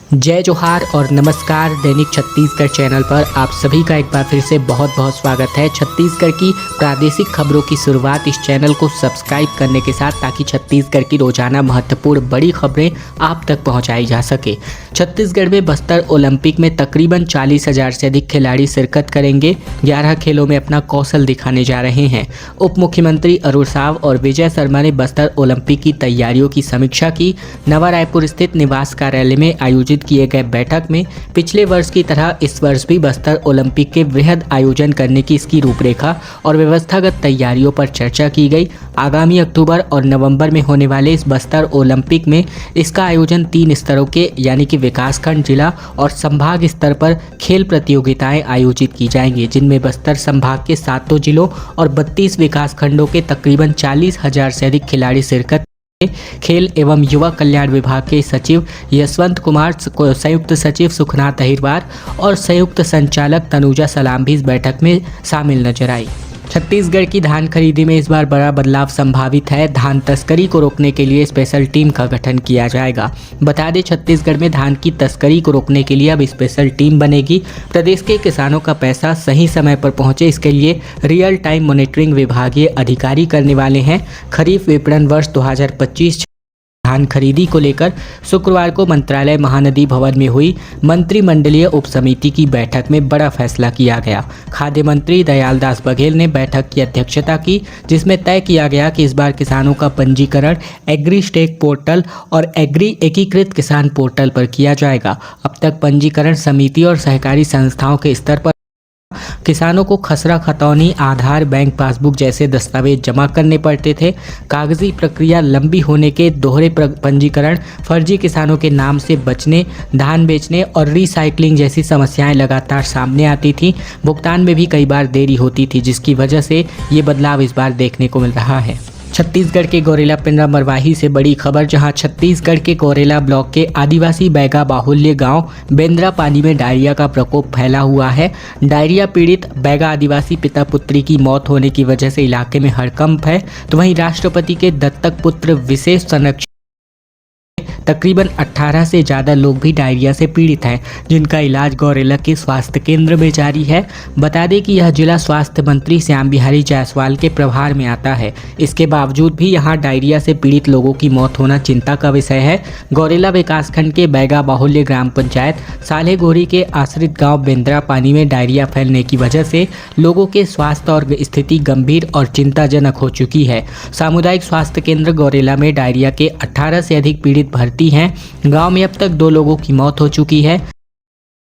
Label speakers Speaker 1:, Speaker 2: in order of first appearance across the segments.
Speaker 1: जय जोहार और नमस्कार। दैनिक छत्तीसगढ़ चैनल पर आप सभी का एक बार फिर से बहुत बहुत स्वागत है। छत्तीसगढ़ की प्रादेशिक खबरों की शुरुआत इस चैनल को सब्सक्राइब करने के साथ ताकि छत्तीसगढ़ की रोजाना महत्वपूर्ण बड़ी खबरें आप तक पहुंचाई जा सके। छत्तीसगढ़ में बस्तर ओलंपिक में तकरीबन 40,000 से अधिक खिलाड़ी शिरकत करेंगे। 11 खेलों में अपना कौशल दिखाने जा रहे हैं। उप मुख्यमंत्री अरुण साव और विजय शर्मा ने बस्तर ओलंपिक की तैयारियों की समीक्षा की। नवा रायपुर स्थित निवास कार्यालय में आयोजित किए गए बैठक में पिछले वर्ष की तरह इस वर्ष भी बस्तर ओलंपिक के वृहद आयोजन करने की इसकी रूपरेखा और व्यवस्थागत तैयारियों पर चर्चा की गई। आगामी अक्टूबर और नवंबर में होने वाले इस बस्तर ओलंपिक में इसका आयोजन 3 स्तरों के यानी कि विकासखंड, जिला और संभाग स्तर पर खेल प्रतियोगिताएं आयोजित की जाएंगी, जिनमें बस्तर संभाग के 7 जिलों और 32 विकासखंडों के तकरीबन 40,000 से अधिक खिलाड़ी शिरकत। खेल एवं युवा कल्याण विभाग के सचिव यशवंत कुमार, संयुक्त सचिव सुखनाथ अहिरवार और संयुक्त संचालक तनुजा सलाम भी इस बैठक में शामिल नजर आई। छत्तीसगढ़ की धान खरीदी में इस बार बड़ा बदलाव संभावित है। धान तस्करी को रोकने के लिए स्पेशल टीम का गठन किया जाएगा। बता दें, छत्तीसगढ़ में धान की तस्करी को रोकने के लिए अब स्पेशल टीम बनेगी। प्रदेश के किसानों का पैसा सही समय पर पहुंचे, इसके लिए रियल टाइम मॉनिटरिंग विभागीय अधिकारी करने वाले हैं। खरीफ विपणन वर्ष 2025 धान खरीदी को लेकर शुक्रवार को मंत्रालय महानदी भवन में हुई मंत्रिमंडलीय उप समिति की बैठक में बड़ा फैसला किया गया। खाद्य मंत्री दयालदास बघेल ने बैठक की अध्यक्षता की, जिसमें तय किया गया कि इस बार किसानों का पंजीकरण एग्री स्टेक पोर्टल और एग्री एकीकृत किसान पोर्टल पर किया जाएगा। अब तक पंजीकरण समिति और सहकारी संस्थाओं के स्तर पर किसानों को खसरा खतौनी, आधार, बैंक पासबुक जैसे दस्तावेज जमा करने पड़ते थे। कागजी प्रक्रिया लंबी होने के दोहरे पंजीकरण, फर्जी किसानों के नाम से बचने, धान बेचने और रिसाइकलिंग जैसी समस्याएं लगातार सामने आती थी। भुगतान में भी कई बार देरी होती थी, जिसकी वजह से ये बदलाव इस बार देखने को मिल रहा है। छत्तीसगढ़ के गौरेला पिंडरा मरवाही से बड़ी खबर, जहां छत्तीसगढ़ के गौरेला ब्लॉक के आदिवासी बैगा बाहुल्य गांव बेंद्रा पानी में डायरिया का प्रकोप फैला हुआ है। डायरिया पीड़ित बैगा आदिवासी पिता पुत्री की मौत होने की वजह से इलाके में हड़कंप है, तो वहीं राष्ट्रपति के दत्तक पुत्र विशेष संरक्षण तकरीबन 18 से ज़्यादा लोग भी डायरिया से पीड़ित हैं, जिनका इलाज गौरेला के स्वास्थ्य केंद्र में जारी है। बता दें कि यह जिला स्वास्थ्य मंत्री श्याम बिहारी जायसवाल के प्रभार में आता है। इसके बावजूद भी यहां डायरिया से पीड़ित लोगों की मौत होना चिंता का विषय है। गौरेला विकासखंड के बैगा बाहुल्य ग्राम पंचायत सालेगोरी के आश्रित गाँव बेंद्रा पानी में डायरिया फैलने की वजह से लोगों के स्वास्थ्य और स्थिति गंभीर और चिंताजनक हो चुकी है। सामुदायिक स्वास्थ्य केंद्र गौरेला में डायरिया के 18 से अधिक पीड़ित भर्ती हैं। गांव में अब तक 2 लोगों की मौत हो चुकी है।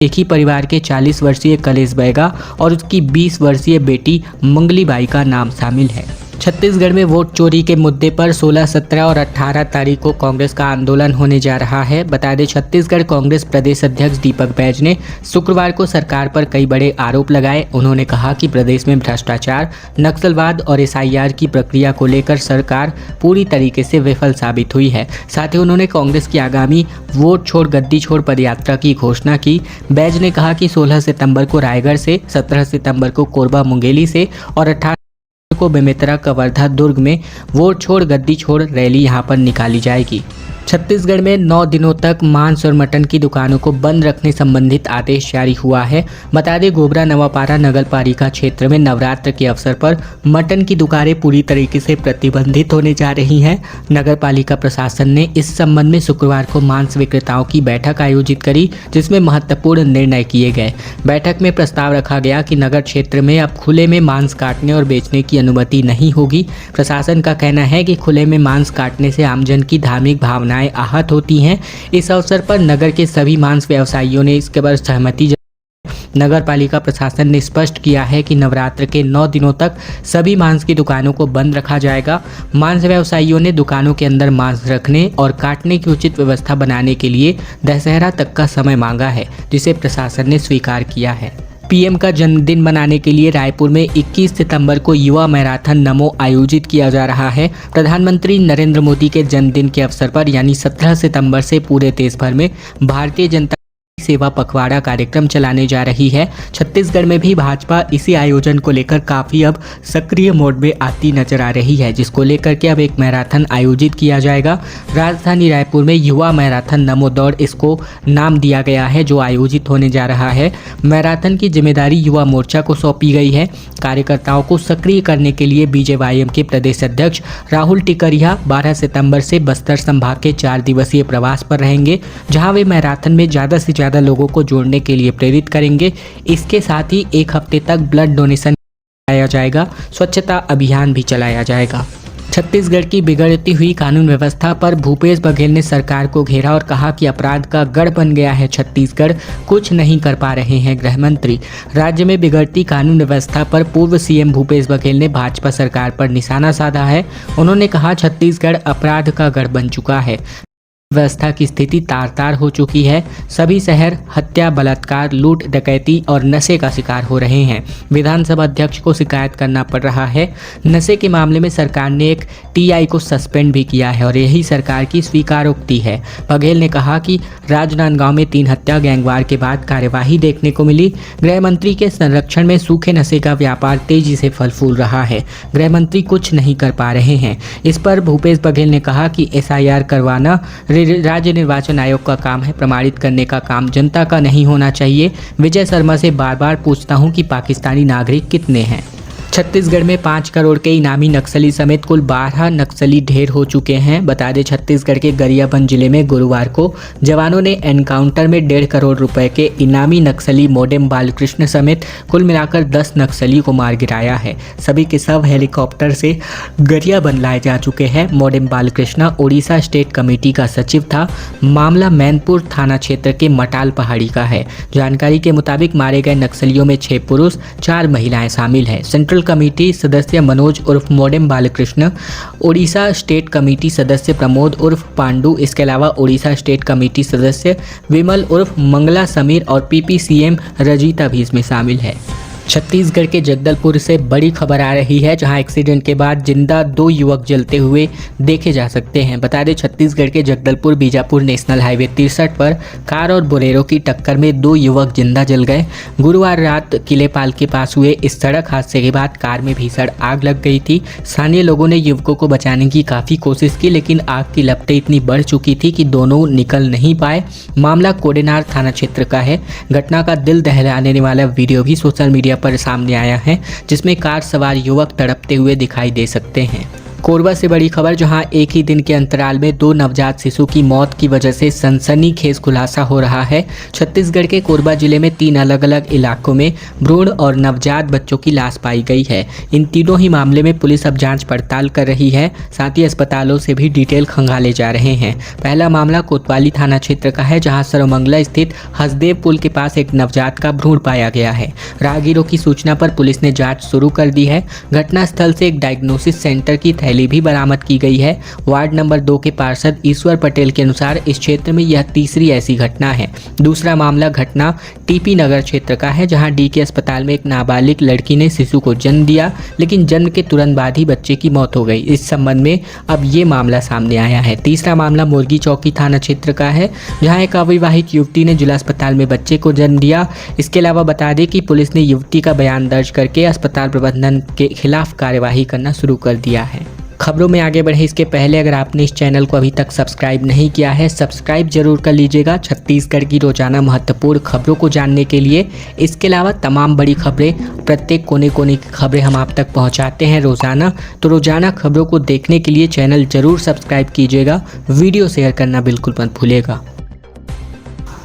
Speaker 1: एक ही परिवार के 40 वर्षीय कलेश बैगा और उसकी 20 वर्षीय बेटी मंगलीबाई का नाम शामिल है। छत्तीसगढ़ में वोट चोरी के मुद्दे पर 16, 17 और 18 तारीख को कांग्रेस का आंदोलन होने जा रहा है। बता दें, छत्तीसगढ़ कांग्रेस प्रदेश अध्यक्ष दीपक बैज ने शुक्रवार को सरकार पर कई बड़े आरोप लगाए। उन्होंने कहा कि प्रदेश में भ्रष्टाचार, नक्सलवाद और SIR की प्रक्रिया को लेकर सरकार पूरी तरीके से विफल साबित हुई है। साथ ही उन्होंने कांग्रेस की आगामी वोट छोड़ गद्दी छोड़ पदयात्रा की घोषणा की। बैज ने कहा कि 16 सितंबर को रायगढ़ से, 17 सितंबर को कोरबा मुंगेली से और 18 को बेमेतरा, कवर्धा, दुर्ग में वोट छोड़ गद्दी छोड़ रैली यहां पर निकाली जाएगी। छत्तीसगढ़ में 9 दिनों तक मांस और मटन की दुकानों को बंद रखने संबंधित आदेश जारी हुआ है। बता दें, गोबरा नवापारा नगर पालिका क्षेत्र में नवरात्र के अवसर पर मटन की दुकानें पूरी तरीके से प्रतिबंधित होने जा रही हैं। नगर पालिका प्रशासन ने इस संबंध में शुक्रवार को मांस विक्रेताओं की बैठक आयोजित करी, जिसमें महत्वपूर्ण निर्णय किए गए। बैठक में प्रस्ताव रखा गया कि नगर क्षेत्र में अब खुले में मांस काटने और बेचने की अनुमति नहीं होगी। प्रशासन का कहना है कि खुले में मांस काटने से आमजन की धार्मिक भावनाएं आहत होती हैं। इस अवसर पर नगर के सभी मांस व्यवसायियों ने इसके पर सहमति जताई। नगर पालिका प्रशासन ने स्पष्ट किया है कि नवरात्र के 9 दिनों तक सभी मांस की दुकानों को बंद रखा जाएगा। मांस व्यवसायियों ने दुकानों के अंदर मांस रखने और काटने की उचित व्यवस्था बनाने के लिए दशहरा तक का समय मांगा है, जिसे प्रशासन ने स्वीकार किया है। पीएम का जन्मदिन मनाने के लिए रायपुर में 21 सितंबर को युवा मैराथन नमो आयोजित किया जा रहा है। प्रधानमंत्री नरेंद्र मोदी के जन्मदिन के अवसर पर यानी 17 सितंबर से पूरे देश भर में भारतीय जनता सेवा पखवाड़ा कार्यक्रम चलाने जा रही है। छत्तीसगढ़ में भी भाजपा इसी आयोजन को लेकर काफ़ी अब सक्रिय मोड में आती नजर आ रही है, जिसको लेकर के अब एक मैराथन आयोजित किया जाएगा। राजधानी रायपुर में युवा मैराथन नमो दौड़ इसको नाम दिया गया है, जो आयोजित होने जा रहा है। मैराथन की जिम्मेदारी युवा मोर्चा को सौंपी गई है। कार्यकर्ताओं को सक्रिय करने के लिए बीजेवाईएम के प्रदेश अध्यक्ष राहुल टिकरिया 12 सितंबर से बस्तर संभाग के 4 दिवसीय प्रवास पर रहेंगे, जहां वे मैराथन में ज़्यादा से ज़्यादा लोगों को जोड़ने के लिए प्रेरित करेंगे। इसके साथ ही एक हफ्ते तक ब्लड डोनेशन कराया जाएगा, स्वच्छता अभियान भी चलाया जाएगा। छत्तीसगढ़ की बिगड़ती हुई कानून व्यवस्था पर भूपेश बघेल ने सरकार को घेरा और कहा कि अपराध का गढ़ बन गया है छत्तीसगढ़, कुछ नहीं कर पा रहे हैं गृह मंत्री। राज्य में बिगड़ती कानून व्यवस्था पर पूर्व सीएम भूपेश बघेल ने भाजपा सरकार पर निशाना साधा है। उन्होंने कहा छत्तीसगढ़ अपराध का गढ़ बन चुका है, व्यवस्था की स्थिति तार-तार हो चुकी है। सभी शहर हत्या, बलात्कार, लूट, डकैती और नशे का शिकार हो रहे हैं। विधानसभा अध्यक्ष को शिकायत करना पड़ रहा है। नशे के मामले में सरकार ने एक टीआई को सस्पेंड भी किया है और यही सरकार की स्वीकारोक्ति है। बघेल ने कहा कि राजनांदगांव में 3 हत्या गैंगवार के बाद कार्यवाही देखने को मिली। गृह मंत्री के संरक्षण में सूखे नशे का व्यापार तेजी से फल फूल रहा है। गृह मंत्री कुछ नहीं कर पा रहे हैं। इस पर भूपेश बघेल ने कहा कि एसआईआर करवाना राज्य निर्वाचन आयोग का काम है, प्रमाणित करने का काम जनता का नहीं होना चाहिए। विजय शर्मा से बार बार पूछता हूं कि पाकिस्तानी नागरिक कितने हैं। छत्तीसगढ़ में 5 करोड़ के इनामी नक्सली समेत कुल 12 नक्सली ढेर हो चुके हैं। बता दें छत्तीसगढ़ के गरियाबंद जिले में गुरुवार को जवानों ने एनकाउंटर में 1.5 करोड़ रुपए के इनामी नक्सली मोडेम बालकृष्ण समेत कुल मिलाकर 10 नक्सली को मार गिराया है। सभी के शव हेलीकॉप्टर से गरियाबंद लाए जा चुके हैं। Modem Balkrishna Orissa state committee का सचिव था। मामला मैनपुर थाना क्षेत्र के मटाल पहाड़ी का है। जानकारी के मुताबिक मारे गए नक्सलियों में 6 पुरुष 4 महिलाएं शामिल हैं। सेंट्रल कमेटी सदस्य मनोज उर्फ modem Balkrishna, Orissa state committee सदस्य प्रमोद उर्फ पांडु, इसके अलावा उड़ीसा स्टेट कमेटी सदस्य विमल उर्फ मंगला समीर और पीपीसीएम रजीता भी इसमें शामिल है। छत्तीसगढ़ के जगदलपुर से बड़ी खबर आ रही है, जहां एक्सीडेंट के बाद जिंदा 2 युवक जलते हुए देखे जा सकते हैं। बता दें छत्तीसगढ़ के जगदलपुर बीजापुर नेशनल हाईवे 63 पर कार और बोलेरो की टक्कर में 2 युवक जिंदा जल गए। गुरुवार रात किलेपाल के पास हुए इस सड़क हादसे के बाद कार में भीषण आग लग गई थी। स्थानीय लोगों ने युवकों को बचाने की काफ़ी कोशिश की, लेकिन आग की लपटें इतनी बढ़ चुकी थी कि दोनों निकल नहीं पाए। मामला कोडेनार थाना क्षेत्र का है। घटना का दिल दहलाने वाला वीडियो भी सोशल मीडिया पर सामने आया है, जिसमें कार सवार युवक तड़पते हुए दिखाई दे सकते हैं। कोरबा से बड़ी खबर, जहां एक ही दिन के अंतराल में 2 नवजात शिशु की मौत की वजह से सनसनीखेज खुलासा हो रहा है। छत्तीसगढ़ के कोरबा जिले में 3 अलग अलग इलाकों में भ्रूण और नवजात बच्चों की लाश पाई गई है। इन तीनों ही मामले में पुलिस अब जांच पड़ताल कर रही है, साथ ही अस्पतालों से भी डिटेल खंगाले जा रहे हैं। पहला मामला कोतवाली थाना क्षेत्र का है, जहाँ सरमंगला स्थित हसदेव पुल के पास एक नवजात का भ्रूण पाया गया है। राहगीरों की सूचना पर पुलिस ने जाँच शुरू कर दी है। घटनास्थल से एक डायग्नोसिस सेंटर की थैली भी बरामद की गई है। वार्ड नंबर 2 के पार्षद ईश्वर पटेल के अनुसार इस क्षेत्र में यह तीसरी ऐसी घटना है। दूसरा मामला घटना टीपी नगर क्षेत्र का है, जहां डीके अस्पताल में एक नाबालिग लड़की ने शिशु को जन्म दिया, लेकिन जन्म के तुरंत बाद ही बच्चे की मौत हो गई। इस संबंध में अब ये मामला सामने आया है। तीसरा मामला मुर्गी चौकी थाना क्षेत्र का है, जहाँ एक अविवाहित युवती ने जिला अस्पताल में बच्चे को जन्म दिया। इसके अलावा बता दें कि पुलिस ने युवती का बयान दर्ज करके अस्पताल प्रबंधन के खिलाफ कार्यवाही करना शुरू कर दिया है। खबरों में आगे बढ़े इसके पहले अगर आपने इस चैनल को अभी तक सब्सक्राइब नहीं किया है, सब्सक्राइब जरूर कर लीजिएगा छत्तीसगढ़ की रोजाना महत्वपूर्ण खबरों को जानने के लिए। इसके अलावा तमाम बड़ी खबरें, प्रत्येक कोने कोने की खबरें हम आप तक पहुंचाते हैं रोजाना, तो रोजाना खबरों को देखने के लिए चैनल जरूर सब्सक्राइब कीजिएगा। वीडियो शेयर करना बिल्कुल मत भूलिएगा।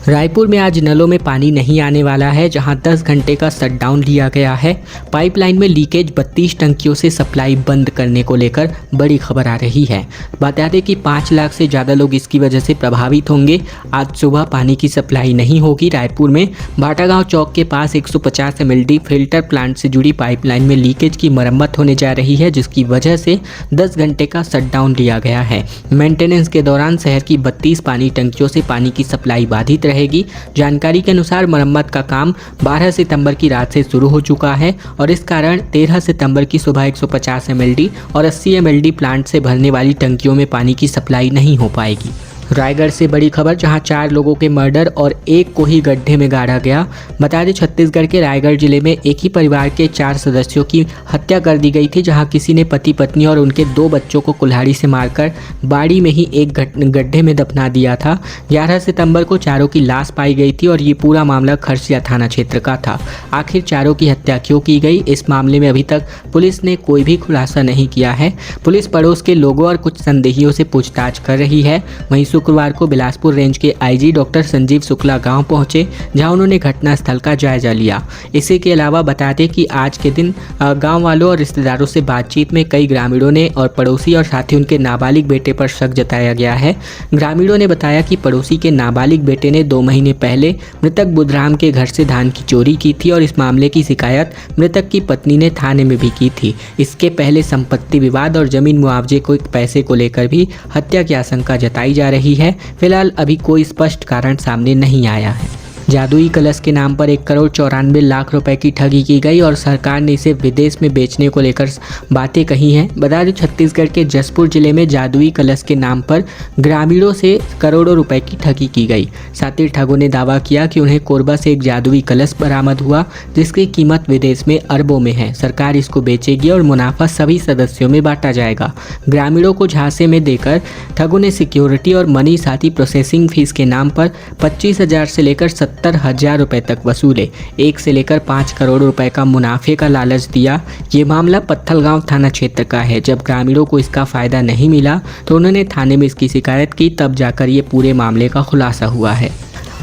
Speaker 1: रायपुर में आज नलों में पानी नहीं आने वाला है, जहां 10 घंटे का शटडाउन लिया गया है। पाइपलाइन में लीकेज 32 टंकियों से सप्लाई बंद करने को लेकर बड़ी खबर आ रही है। बता दें कि 5 लाख से ज़्यादा लोग इसकी वजह से प्रभावित होंगे। आज सुबह पानी की सप्लाई नहीं होगी। रायपुर में बाटागांव चौक के पास 150 mld फिल्टर प्लांट से जुड़ी पाइपलाइन में लीकेज की मरम्मत होने जा रही है, जिसकी वजह से 10 घंटे का शटडाउन लिया गया है। मेंटेनेंस के दौरान शहर की 32 पानी टंकियों से पानी की सप्लाई बाधित रहेगी। जानकारी के अनुसार मरम्मत का काम 12 सितंबर की रात से शुरू हो चुका है और इस कारण 13 सितंबर की सुबह 150 mld और 80 mld प्लांट से भरने वाली टंकियों में पानी की सप्लाई नहीं हो पाएगी। रायगढ़ से बड़ी खबर, जहां 4 लोगों के मर्डर और एक को ही गड्ढे में गाड़ा गया। बता दें छत्तीसगढ़ के रायगढ़ जिले में एक ही परिवार के 4 सदस्यों की हत्या कर दी गई थी, जहां किसी ने पति पत्नी और उनके 2 बच्चों को कुल्हाड़ी से मारकर बाड़ी में ही एक गड्ढे में दफना दिया था। 11 सितंबर को चारों की लाश पाई गई थी और ये पूरा मामला खरसिया थाना क्षेत्र का था। आखिर चारों की हत्या क्यों की गई, इस मामले में अभी तक पुलिस ने कोई भी खुलासा नहीं किया है। पुलिस पड़ोस के लोगों और कुछ संदेहियों से पूछताछ कर रही है। वहीं शुक्रवार को बिलासपुर रेंज के आईजी डॉक्टर संजीव शुक्ला गांव पहुंचे, जहां उन्होंने घटनास्थल का जायजा लिया। इसी के अलावा बता दें कि आज के दिन गांव वालों और रिश्तेदारों से बातचीत में कई ग्रामीणों ने और पड़ोसी और साथ ही उनके नाबालिग बेटे पर शक जताया गया है। ग्रामीणों ने बताया कि पड़ोसी के नाबालिग बेटे ने 2 महीने पहले मृतक बुधराम के घर से धान की चोरी की थी और इस मामले की शिकायत मृतक की पत्नी ने थाने में भी की थी। इसके पहले संपत्ति विवाद और जमीन मुआवजे को पैसे को लेकर भी हत्या की आशंका जताई जा रही है। फिलहाल अभी कोई स्पष्ट कारण सामने नहीं आया है। जादुई कलश के नाम पर 1,94,00,000 रुपए की ठगी की गई और सरकार ने इसे विदेश में बेचने को लेकर बातें कही हैं। बता दें छत्तीसगढ़ के जसपुर जिले में जादुई कलश के नाम पर ग्रामीणों से करोड़ों रुपए की ठगी की गई। साथ ही ठगों ने दावा किया कि उन्हें कोरबा से एक जादुई कलश बरामद हुआ, जिसकी कीमत विदेश में अरबों में है। सरकार इसको बेचेगी और मुनाफा सभी सदस्यों में बांटा जाएगा। ग्रामीणों को झांसे में देकर ठगों ने सिक्योरिटी और मनी साथ ही प्रोसेसिंग फीस के नाम पर 25,000 से लेकर 70,000 रुपए तक वसूले। 1 से लेकर 5 करोड़ रुपए का मुनाफे का लालच दिया। ये मामला पत्थलगांव थाना क्षेत्र का है। जब ग्रामीणों को इसका फायदा नहीं मिला तो उन्होंने थाने में इसकी शिकायत की, तब जाकर ये पूरे मामले का खुलासा हुआ है।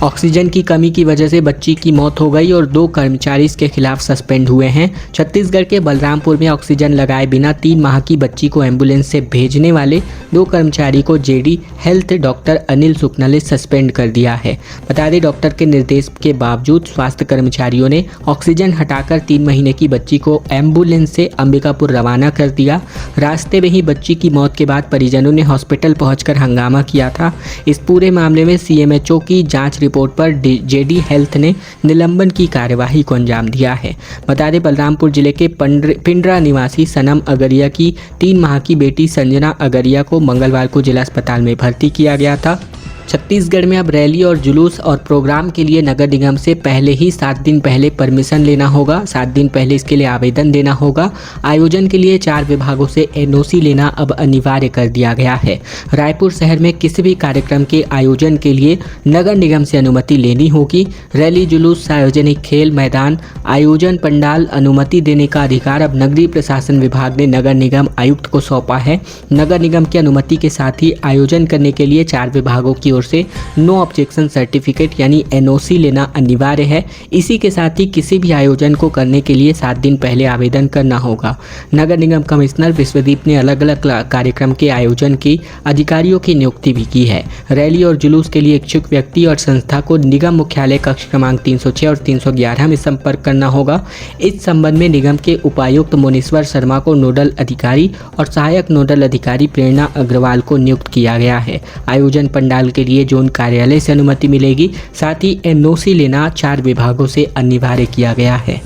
Speaker 1: ऑक्सीजन की कमी की वजह से बच्ची की मौत हो गई और 2 कर्मचारी इसके खिलाफ सस्पेंड हुए हैं। छत्तीसगढ़ के बलरामपुर में ऑक्सीजन लगाए बिना 3 माह की बच्ची को एम्बुलेंस से भेजने वाले 2 कर्मचारी को जेडी हेल्थ डॉक्टर अनिल सुकना ने सस्पेंड कर दिया है। बता दें डॉक्टर के निर्देश के बावजूद स्वास्थ्य कर्मचारियों ने ऑक्सीजन हटाकर 3 महीने की बच्ची को एम्बुलेंस से अंबिकापुर रवाना कर दिया। रास्ते में ही बच्ची की मौत के बाद परिजनों ने हॉस्पिटल पहुंचकर हंगामा किया था। इस पूरे मामले में सीएमएचओ की जांच रिपोर्ट पर जेडी हेल्थ ने निलंबन की कार्यवाही को अंजाम दिया है। बता दें बलरामपुर जिले के पिंडरा निवासी सनम अगरिया की 3 माह की बेटी संजना अगरिया को मंगलवार को जिला अस्पताल में भर्ती किया गया था। छत्तीसगढ़ में अब रैली और जुलूस और प्रोग्राम के लिए नगर निगम से पहले ही 7 दिन पहले परमिशन लेना होगा। 7 दिन पहले इसके लिए आवेदन देना होगा। आयोजन के लिए 4 विभागों से एनओसी लेना अब अनिवार्य कर दिया गया है। रायपुर शहर में किसी भी कार्यक्रम के आयोजन के लिए नगर निगम से अनुमति लेनी होगी। रैली, जुलूस, सार्वजनिक खेल मैदान, आयोजन पंडाल अनुमति देने का अधिकार अब नगरीय प्रशासन विभाग ने नगर निगम आयुक्त को सौंपा है। नगर निगम की अनुमति के साथ ही आयोजन करने के लिए 4 विभागों की ओर से नो ऑब्जेक्शन सर्टिफिकेट यानी एनओसी लेना अनिवार्य है। इसी के साथ ही किसी भी आयोजन को करने के लिए 7 दिन पहले आवेदन करना होगा। नगर निगम कमिश्नर विश्वदीप ने अलग अलग कार्यक्रम के आयोजन की अधिकारियों की नियुक्ति भी की है। रैली और जुलूस के लिए इच्छुक व्यक्ति और संस्था को निगम मुख्यालय कक्ष क्रमांक 306 और 311 में संपर्क करना होगा। इस संबंध में निगम के उपायुक्त मुनीश्वर शर्मा को नोडल अधिकारी और सहायक नोडल अधिकारी प्रेरणा अग्रवाल को नियुक्त किया गया है। आयोजन पंडाल के लिए जोन कार्यालय से अनुमति मिलेगी। साथ ही एनओसी लेना 4 विभागों से अनिवार्य किया गया है।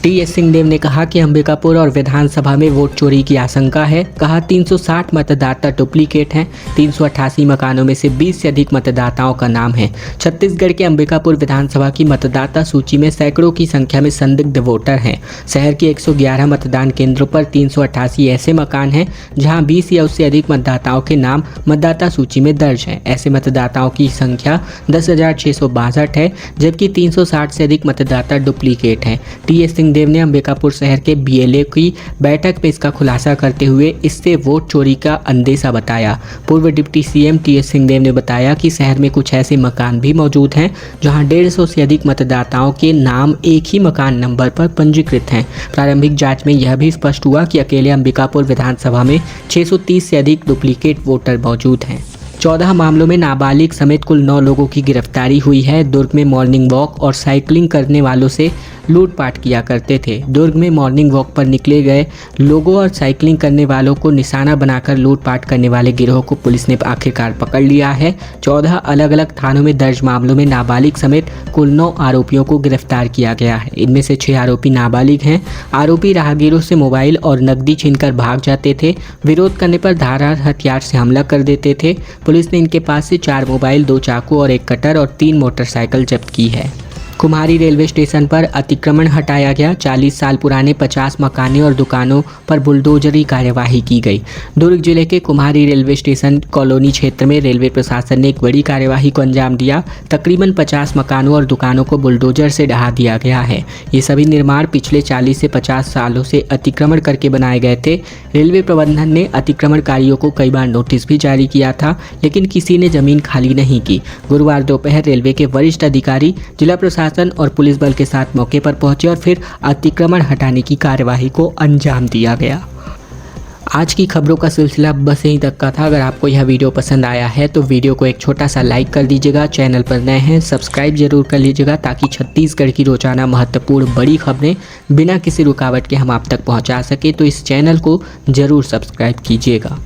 Speaker 1: टीएस सिंहदेव ने कहा कि अंबिकापुर और विधानसभा में वोट चोरी की आशंका है। कहा 360 मतदाता डुप्लीकेट हैं। 388 मकानों में से 20 से अधिक मतदाताओं का नाम है। छत्तीसगढ़ के अंबिकापुर विधानसभा की मतदाता सूची में सैकड़ों की संख्या में संदिग्ध वोटर हैं। शहर के 111 मतदान केंद्रों पर 388 ऐसे मकान हैं जहां 20 या उससे अधिक मतदाताओं के नाम मतदाता सूची में दर्ज हैं। ऐसे मतदाताओं की संख्या 10,662 है, जबकि 360 से अधिक मतदाता डुप्लीकेट हैं। टीएस सिंहदेव ने अंबिकापुर शहर के बीएलए की बैठक में इसका खुलासा करते हुए इससे वोट चोरी का अंदेशा बताया। पूर्व डिप्टी सीएम टीएस सिंहदेव ने बताया कि शहर में कुछ ऐसे मकान भी मौजूद हैं जहां 150 से अधिक मतदाताओं के नाम एक ही मकान नंबर पर पंजीकृत हैं। प्रारंभिक जांच में यह भी स्पष्ट हुआ कि अकेले अंबिकापुर विधानसभा में 630 से अधिक डुप्लीकेट वोटर मौजूद हैं। 14 मामलों में नाबालिग समेत कुल 9 लोगों की गिरफ्तारी हुई है। दुर्ग में मॉर्निंग वॉक और साइकिलिंग करने वालों से लूटपाट किया करते थे। दुर्ग में मॉर्निंग वॉक पर निकले गए लोगों और साइकिलिंग करने वालों को निशाना बनाकर लूटपाट करने वाले गिरोह को पुलिस ने आखिरकार पकड़ लिया है। 14 अलग अलग थानों में दर्ज मामलों में नाबालिग समेत कुल 9 आरोपियों को गिरफ्तार किया गया है। इनमें से 6 आरोपी नाबालिग हैं। आरोपी राहगीरों से मोबाइल और नकदी छीनकर भाग जाते थे। विरोध करने पर धारदार हथियार से हमला कर देते थे। पुलिस ने इनके पास से 4 मोबाइल, 2 चाकू और 1 कटर और 3 मोटरसाइकिल जब्त की है। कुम्हारी रेलवे स्टेशन पर अतिक्रमण हटाया गया। 40 साल पुराने 50 मकानों और दुकानों पर बुलडोजरी कार्यवाही की गई। दुर्ग जिले के कुम्हारी रेलवे स्टेशन कॉलोनी क्षेत्र में रेलवे प्रशासन ने एक बड़ी कार्यवाही को अंजाम दिया। तकरीबन 50 मकानों और दुकानों को बुलडोजर से ढहा दिया गया है। ये सभी निर्माण पिछले 40 से 50 सालों से अतिक्रमण करके बनाए गए थे। रेलवे प्रबंधन ने अतिक्रमणकारियों को कई बार नोटिस भी जारी किया था, लेकिन किसी ने जमीन खाली नहीं की। गुरुवार दोपहर रेलवे के वरिष्ठ अधिकारी, जिला प्रशासन और पुलिस बल के साथ मौके पर पहुंचे और फिर अतिक्रमण हटाने की कार्यवाही को अंजाम दिया गया। आज की खबरों का सिलसिला बस यहीं तक का था। अगर आपको यह वीडियो पसंद आया है तो वीडियो को एक छोटा सा लाइक कर दीजिएगा। चैनल पर नए हैं सब्सक्राइब जरूर कर लीजिएगा, ताकि छत्तीसगढ़ की रोजाना महत्वपूर्ण बड़ी खबरें बिना किसी रुकावट के हम आप तक पहुंचा सके। तो इस चैनल को जरूर सब्सक्राइब कीजिएगा।